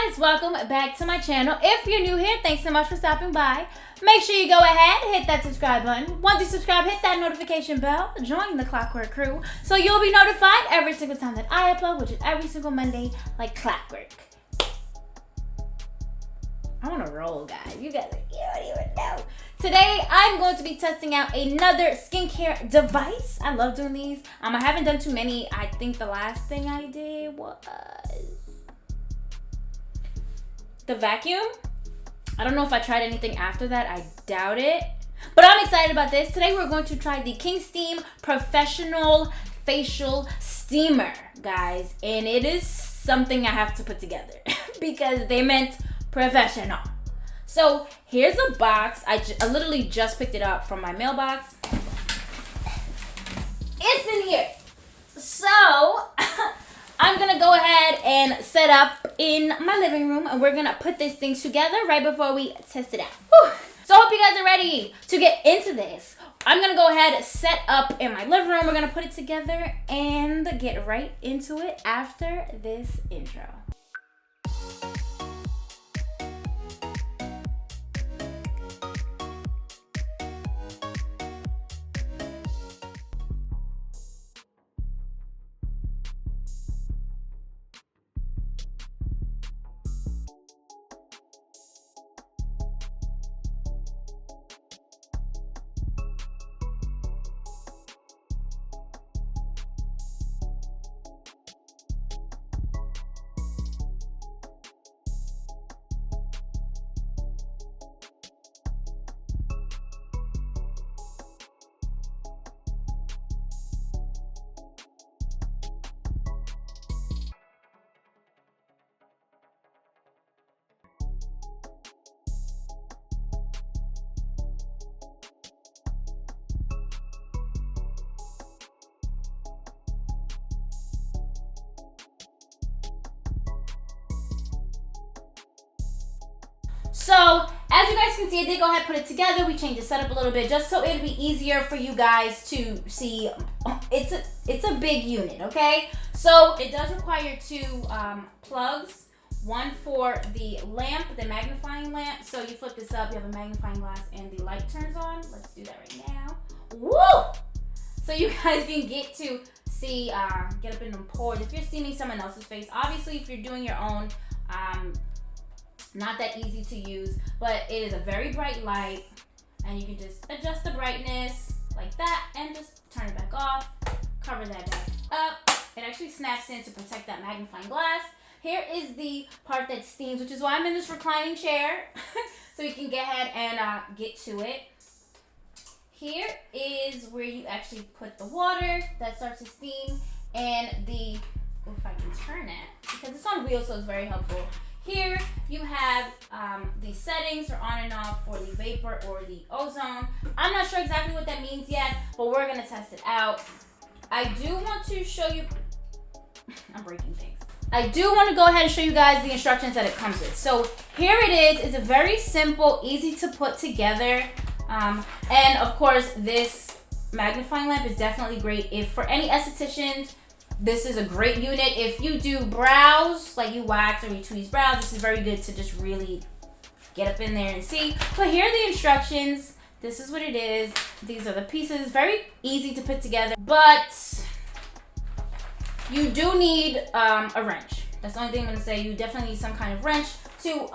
guys, welcome back to my channel. If you're new here, thanks so much for stopping by. Make sure you go ahead, hit that subscribe button. Once you subscribe, hit that notification bell, join the Clockwork crew, so you'll be notified every single time that I upload, which is every single Monday, like clockwork. I want to roll, guys. You guys, you don't even know. Today, I'm going to be testing out another skincare device. I love doing these. I haven't done too many. I think the last thing I did was the vacuum. I don't know if I tried anything after that. I doubt it. But I'm excited about this. Today, we're going to try the Kingsteam Professinal Facial Steamer, guys. And it is something I have to put together because they meant professional. So here's a box. I literally just picked it up from my mailbox. It's in here. So I'm gonna go ahead and set up in my living room, and we're gonna put this thing together right before we test it out. Whew. So I hope you guys are ready to get into this. I'm gonna go ahead and set up in my living room. We're gonna put it together and get right into it after this intro. So, as you guys can see, I did go ahead and put it together. We changed the setup a little bit just so it'd be easier for you guys to see. It's a big unit, okay? So, it does require two plugs. One for the lamp, the magnifying lamp. So, you flip this up, you have a magnifying glass, and the light turns on. Let's do that right now. Woo! So, you guys can get to see, get up in them pores. If you're steaming someone else's face, obviously, if you're doing your own, not that easy to use, but it is a very bright light, and you can just adjust the brightness like that and just turn it back off, cover that back up. It actually snaps in to protect that magnifying glass. Here is the part that steams, which is why I'm in this reclining chair so you can get ahead and get to it. Here is where you actually put the water that starts to steam, and the, if I can turn it, because it's on wheels, so it's very helpful. Here you have the settings for on and off for the vapor or the ozone. I'm not sure exactly what that means yet, but we're gonna test it out. I do want to show you, I'm breaking things. I do want to go ahead and show you guys the instructions that it comes with. So here it is. It's a very simple, easy to put together. And of course, this magnifying lamp is definitely great if for any estheticians. This is a great unit. If you do brows, like you wax or you tweeze brows, this is very good to just really get up in there and see. But here are the instructions. This is what it is. These are the pieces. Very easy to put together, but you do need a wrench. That's the only thing I'm gonna say. You definitely need some kind of wrench to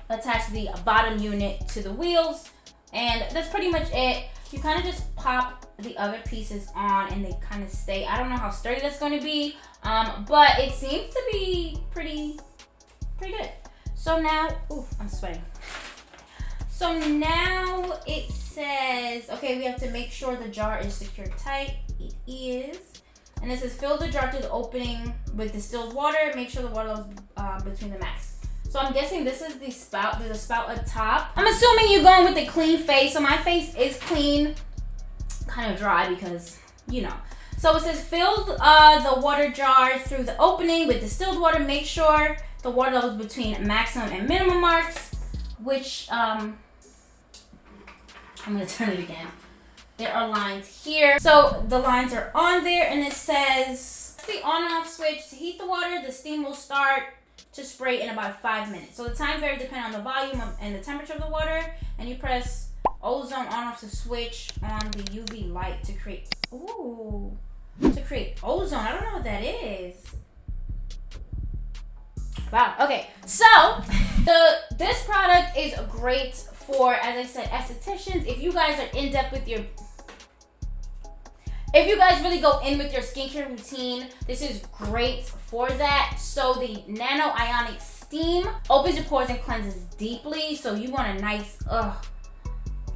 attach the bottom unit to the wheels. And that's pretty much it. You kind of just pop the other pieces on and they kind of stay. I don't know how sturdy that's going to be, but it seems to be pretty good. So now, ooh, I'm sweating. So now it says, okay, we have to make sure the jar is secured tight. It is. And it says fill the jar to the opening with distilled water. Make sure the water is between the max. So I'm guessing this is the spout. There's a spout at top. I'm assuming you're going with a clean face. So my face is clean, kind of dry because, you know. So it says fill the water jar through the opening with distilled water. Make sure the water level is between maximum and minimum marks, which, I'm going to turn it again. There are lines here. So the lines are on there, and it says the on-off switch. To heat the water, the steam will start to spray in about 5 minutes. So the time varies depending on the volume and the temperature of the water. And you press ozone on off to switch on the UV light to create, ozone. I don't know what that is. Wow. Okay. So this product is great for, as I said, estheticians. If you guys are in depth with your, if you guys really go in with your skincare routine, this is great for that. So the nano ionic steam opens your pores and cleanses deeply. So you want a nice,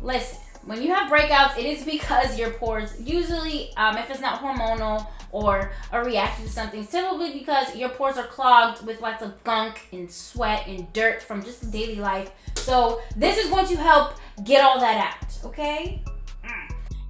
listen, when you have breakouts, it is because your pores usually, if it's not hormonal or a reaction to something, typically because your pores are clogged with lots of gunk and sweat and dirt from just daily life. So this is going to help get all that out, okay?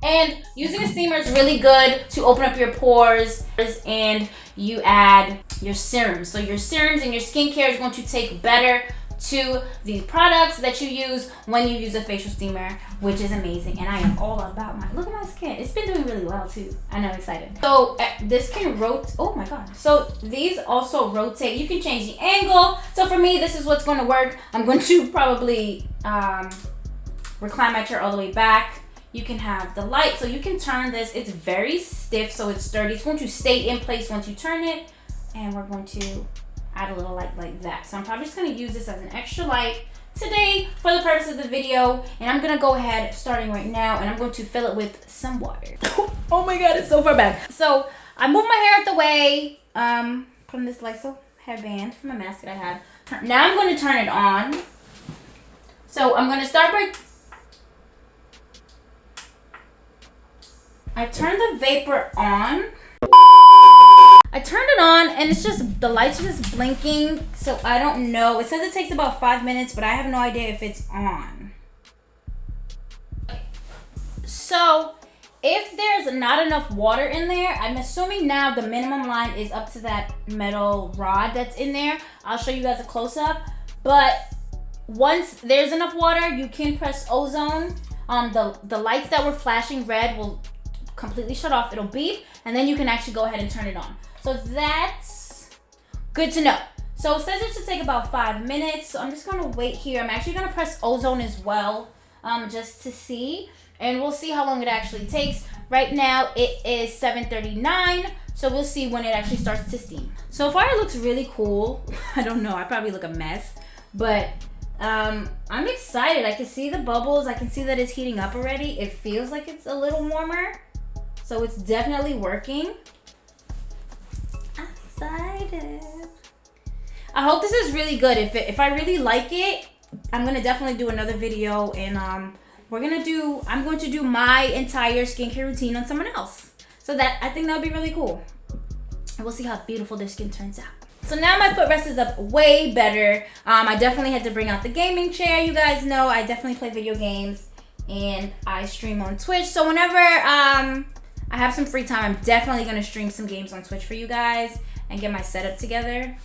And using a steamer is really good to open up your pores, and you add your serums. So your serums and your skincare is going to take better to these products that you use when you use a facial steamer, which is amazing. And I am all about look at my skin. It's been doing really well too. I know, I'm excited. So this can rotate. Oh my God. So these also rotate. You can change the angle. So for me, this is what's going to work. I'm going to probably recline my chair all the way back. You can have the light, so you can turn this. It's very stiff, so it's sturdy. It's going to stay in place once you turn it. And we're going to add a little light like that. So I'm probably just going to use this as an extra light today for the purpose of the video. And I'm going to go ahead, starting right now, and I'm going to fill it with some water. Oh my God, it's so far back. So I moved my hair out the way from this Lysol headband from a mask that I had. Now I'm going to turn it on. So I'm going to start by... I turned the vapor on. I turned it on and it's just, the lights are just blinking. So I don't know. It says it takes about 5 minutes, but I have no idea if it's on. So if there's not enough water in there, I'm assuming now the minimum line is up to that metal rod that's in there. I'll show you guys a close up. But once there's enough water, you can press ozone. The lights that were flashing red will completely shut off. It'll beep, and then you can actually go ahead and turn it on. So that's good to know. So it says it should take about 5 minutes. So I'm just gonna wait here. I'm actually gonna press ozone as well, just to see, and we'll see how long it actually takes. Right now it is 7:39, so we'll see when it actually starts to steam. So far it looks really cool. I don't know, I probably look a mess, but I'm excited. I can see the bubbles. I can see that it's heating up already. It feels like it's a little warmer. So it's definitely working. I'm excited. I hope this is really good. If I really like it, I'm gonna definitely do another video, and I'm going to do my entire skincare routine on someone else. So that, I think that would be really cool. And we'll see how beautiful their skin turns out. So now my footrest is up way better. I definitely had to bring out the gaming chair. You guys know I definitely play video games and I stream on Twitch. So whenever I have some free time, I'm definitely going to stream some games on Twitch for you guys and get my setup together.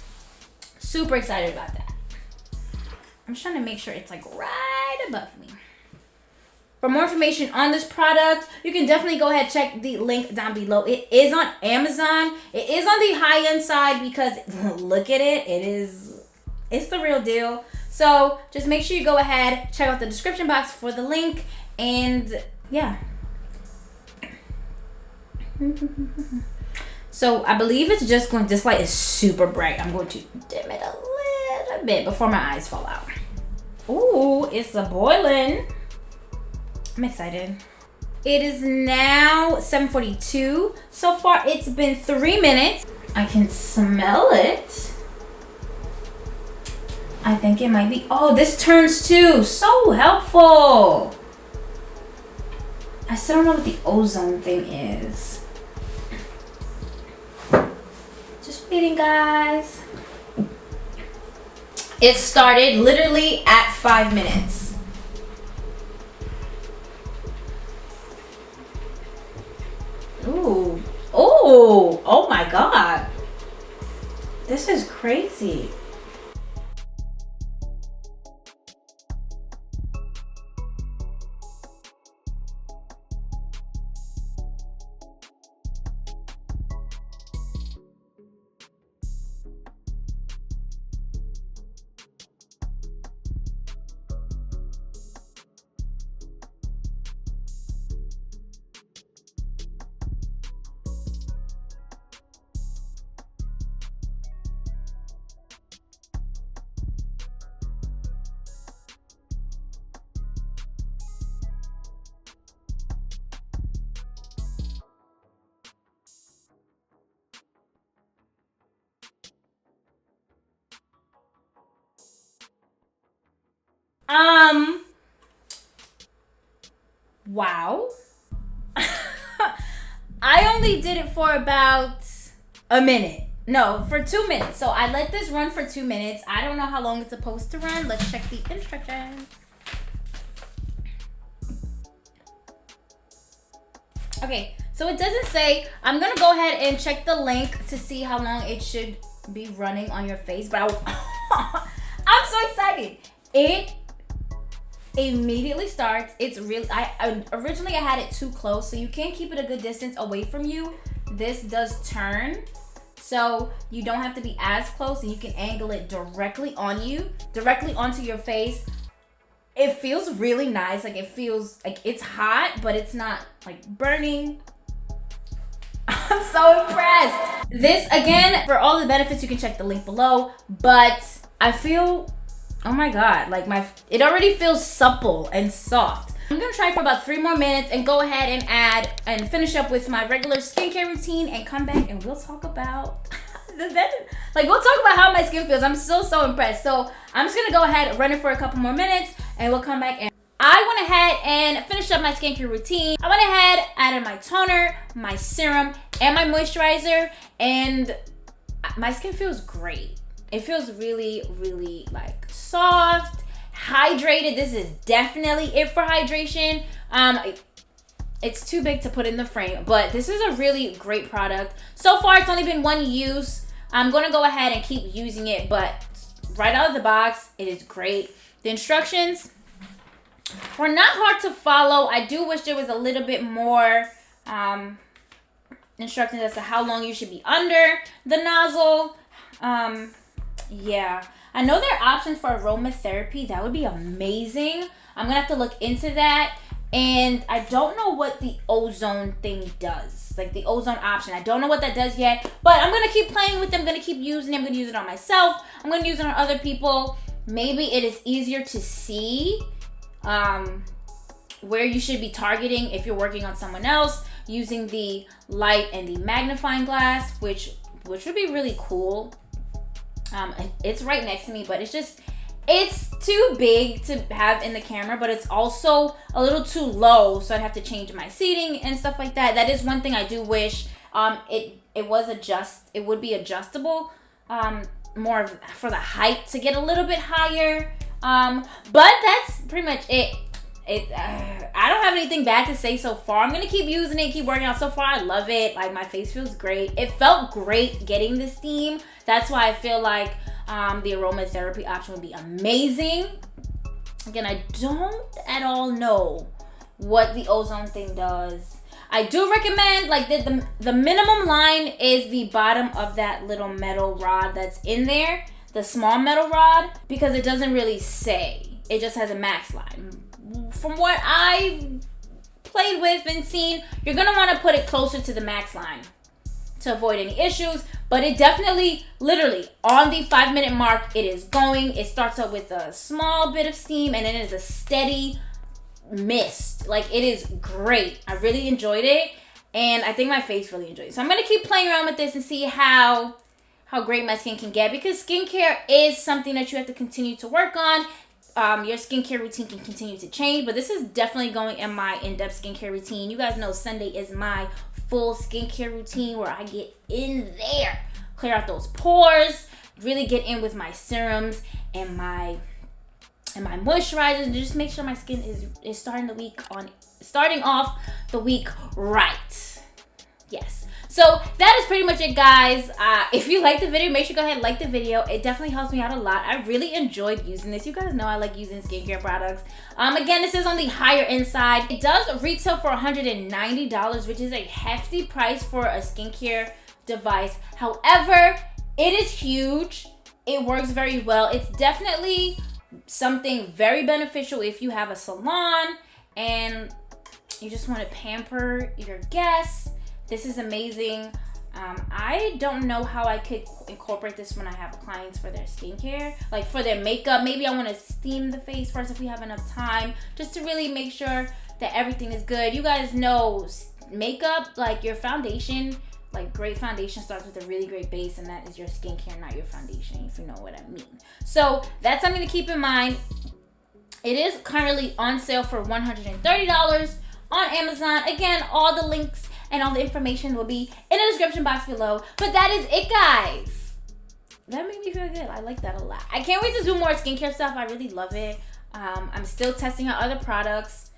Super excited about that. I'm just trying to make sure it's like right above me. For more information on this product, you can definitely go ahead and check the link down below. It is on Amazon. It is on the high-end side because look at it. It's the real deal. So just make sure you go ahead, check out the description box for the link, and yeah. So I believe it's just going, this light is super bright. I'm going to dim it a little bit before my eyes fall out. Ooh, it's a boiling. I'm excited. It is now 7:42. So far it's been 3 minutes. I can smell it. I think it might be, oh, this turns too. So helpful. I still don't know what the ozone thing is. Just waiting, guys. It started literally at 5 minutes. Ooh. Oh, oh my God. This is crazy. Wow. I only did it for about a minute. No, for 2 minutes. So I let this run for 2 minutes. I don't know how long it's supposed to run. Let's check the instructions. Okay, so it doesn't say. I'm gonna go ahead and check the link to see how long it should be running on your face. But I'm so excited. It immediately starts. It's really, originally I had it too close, so you can't keep it a good distance away from you. This does turn, so you don't have to be as close, and you can angle it directly on you, directly onto your face. It feels really nice. Like, it feels like it's hot, but it's not like burning. I'm so impressed. This, again, for all the benefits, you can check the link below, but I feel, oh my God, like it already feels supple and soft. I'm gonna try for about 3 more minutes and go ahead and add and finish up with my regular skincare routine and come back and we'll talk about we'll talk about how my skin feels. I'm so impressed. So I'm just gonna go ahead and run it for a couple more minutes and we'll come back. And I went ahead and finished up my skincare routine. I went ahead, added my toner, my serum, and my moisturizer, and my skin feels great. It feels really, really like soft, hydrated. This is definitely it for hydration. It's too big to put in the frame, but this is a really great product. So far, it's only been 1 use. I'm gonna go ahead and keep using it, but right out of the box, it is great. The instructions were not hard to follow. I do wish there was a little bit more instructions as to how long you should be under the nozzle. Yeah, I know there are options for aromatherapy. That would be amazing. I'm gonna have to look into that. And I don't know what the ozone thing does, like the ozone option. I don't know what that does yet, but I'm gonna keep playing with it. I'm gonna keep using it. I'm gonna use it on myself. I'm gonna use it on other people. Maybe it is easier to see where you should be targeting if you're working on someone else using the light and the magnifying glass, which would be really cool. It's right next to me, but it's too big to have in the camera, but it's also a little too low, so I'd have to change my seating and stuff like that. That is one thing I do wish. It would be adjustable, more for the height to get a little bit higher. But that's pretty much it. I don't have anything bad to say so far. I'm gonna keep using it, keep working out. So far, I love it. Like, my face feels great. It felt great getting this steam. That's why I feel like the aromatherapy option would be amazing. Again, I don't at all know what the ozone thing does. I do recommend, like, the minimum line is the bottom of that little metal rod that's in there, the small metal rod, because it doesn't really say. It just has a max line. From what I've played with and seen, you're gonna want to put it closer to the max line to avoid any issues. But it definitely, literally, on the 5-minute mark, it is going. It starts out with a small bit of steam, and then it is a steady mist. Like, it is great. I really enjoyed it, and I think my face really enjoyed it. So I'm gonna keep playing around with this and see how great my skin can get, because skincare is something that you have to continue to work on. Your skincare routine can continue to change, but this is definitely going in my in-depth skincare routine. You guys know Sunday is my full skincare routine where I get in there, clear out those pores, really get in with my serums and my moisturizers, and just make sure my skin is starting off the week right. Yes. So that is pretty much it, guys. If you like the video, make sure you go ahead and like the video. It definitely helps me out a lot. I really enjoyed using this. You guys know I like using skincare products. Again, this is on the higher end side. It does retail for $190, which is a hefty price for a skincare device. However, it is huge. It works very well. It's definitely something very beneficial if you have a salon and you just want to pamper your guests. This is amazing. I don't know how I could incorporate this when I have clients for their skincare, like for their makeup. Maybe I want to steam the face first if we have enough time, just to really make sure that everything is good. You guys know makeup, like your foundation, like great foundation starts with a really great base, and that is your skincare, not your foundation, if you know what I mean. So that's something to keep in mind. It is currently on sale for $130 on Amazon. Again, all the links and all the information will be in the description box below. But that is it, guys. That made me feel good. I like that a lot. I can't wait to do more skincare stuff. I really love it. I'm still testing out other products.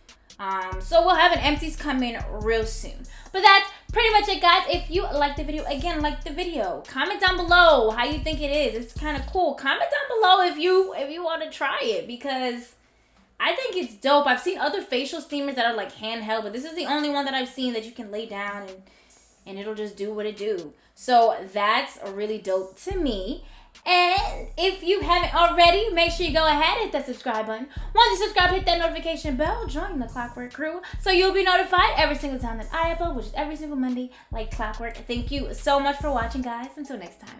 So we'll have an empties coming real soon. But that's pretty much it, guys. If you like the video, again, like the video. Comment down below how you think it is. It's kind of cool. Comment down below if you want to try it, because I think it's dope. I've seen other facial steamers that are like handheld, but this is the only one that I've seen that you can lay down and it'll just do what it do. So that's really dope to me. And if you haven't already, make sure you go ahead and hit that subscribe button. Once you subscribe, hit that notification bell, join the Clockwork crew, so you'll be notified every single time that I upload, which is every single Monday, like clockwork. Thank you so much for watching, guys. Until next time.